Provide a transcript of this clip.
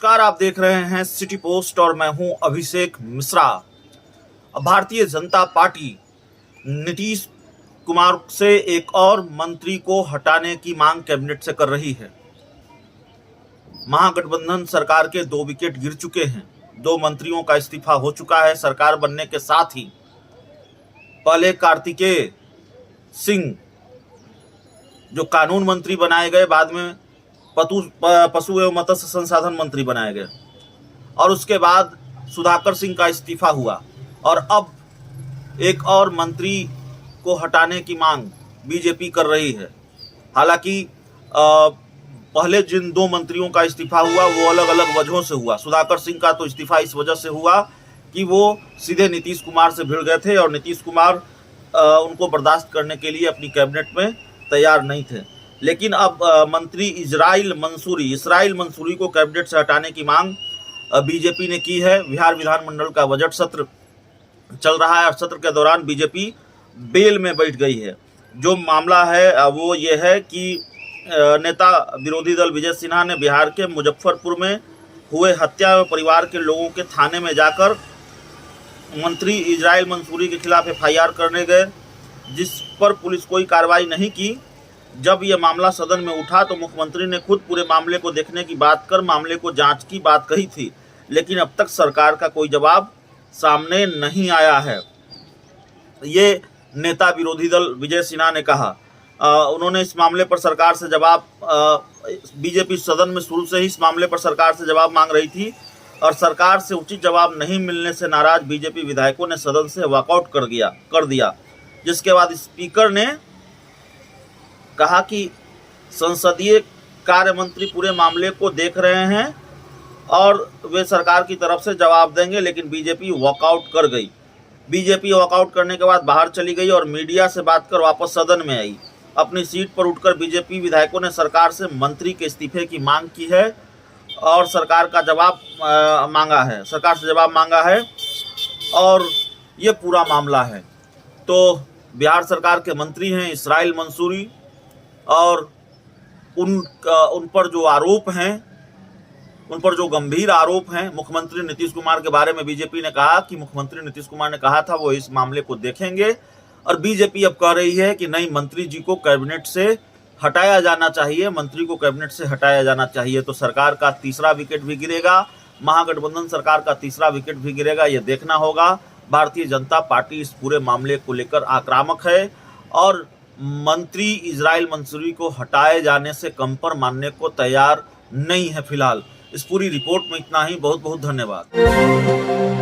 नमस्कार, आप देख रहे हैं सिटी पोस्ट और मैं हूं अभिषेक मिश्रा। भारतीय जनता पार्टी नीतीश कुमार से एक और मंत्री को हटाने की मांग कैबिनेट से कर रही है। महागठबंधन सरकार के 2 विकेट गिर चुके हैं, 2 मंत्रियों का इस्तीफा हो चुका है। सरकार बनने के साथ ही पहले कार्तिकेय सिंह जो कानून मंत्री बनाए गए, बाद में पशु एवं मत्स्य संसाधन मंत्री बनाए गए और उसके बाद सुधाकर सिंह का इस्तीफा हुआ और अब एक और मंत्री को हटाने की मांग बीजेपी कर रही है। हालांकि पहले जिन 2 मंत्रियों का इस्तीफा हुआ वो अलग अलग वजहों से हुआ। सुधाकर सिंह का तो इस्तीफा इस वजह से हुआ कि वो सीधे नीतीश कुमार से भिड़ गए थे और नीतीश कुमार उनको बर्दाश्त करने के लिए अपनी कैबिनेट में तैयार नहीं थे। लेकिन अब मंत्री इसराइल मंसूरी को कैबिनेट से हटाने की मांग बीजेपी ने की है। बिहार विधानमंडल का बजट सत्र चल रहा है और सत्र के दौरान बीजेपी बेल में बैठ गई है। जो मामला है वो ये है कि नेता विरोधी दल विजय सिन्हा ने बिहार के मुजफ्फरपुर में हुए हत्या व परिवार के लोगों के थाने में जाकर मंत्री इसराइल मंसूरी के खिलाफ FIR करने गए, जिस पर पुलिस कोई कार्रवाई नहीं की। जब यह मामला सदन में उठा तो मुख्यमंत्री ने खुद पूरे मामले को देखने की बात कर मामले को जांच की बात कही थी, लेकिन अब तक सरकार का कोई जवाब सामने नहीं आया है। ये नेता विरोधी दल विजय सिन्हा ने कहा। उन्होंने इस मामले पर सरकार से जवाब बीजेपी सदन में शुरू से ही इस मामले पर सरकार से जवाब मांग रही थी और सरकार से उचित जवाब नहीं मिलने से नाराज बीजेपी विधायकों ने सदन से वॉकआउट कर दिया, जिसके बाद स्पीकर ने कहा कि संसदीय कार्य मंत्री पूरे मामले को देख रहे हैं और वे सरकार की तरफ से जवाब देंगे, लेकिन बीजेपी वॉकआउट कर गई। बीजेपी वॉकआउट करने के बाद बाहर चली गई और मीडिया से बात कर वापस सदन में आई। अपनी सीट पर उठकर बीजेपी विधायकों ने सरकार से मंत्री के इस्तीफे की मांग की है और सरकार से जवाब मांगा है और ये पूरा मामला है। तो बिहार सरकार के मंत्री हैं इसराइल मंसूरी और उन पर जो आरोप हैं, उन पर जो गंभीर आरोप हैं, मुख्यमंत्री नीतीश कुमार के बारे में बीजेपी ने कहा कि मुख्यमंत्री नीतीश कुमार ने कहा था वो इस मामले को देखेंगे और बीजेपी अब कह रही है कि नहीं, मंत्री जी को कैबिनेट से हटाया जाना चाहिए, मंत्री को कैबिनेट से हटाया जाना चाहिए। तो सरकार का तीसरा विकेट भी गिरेगा, महागठबंधन सरकार का तीसरा विकेट भी गिरेगा, ये देखना होगा। भारतीय जनता पार्टी इस पूरे मामले को लेकर आक्रामक है और मंत्री इसराइल मंसूरी को हटाए जाने से कंपर मानने को तैयार नहीं है। फिलहाल इस पूरी रिपोर्ट में इतना ही। बहुत बहुत धन्यवाद।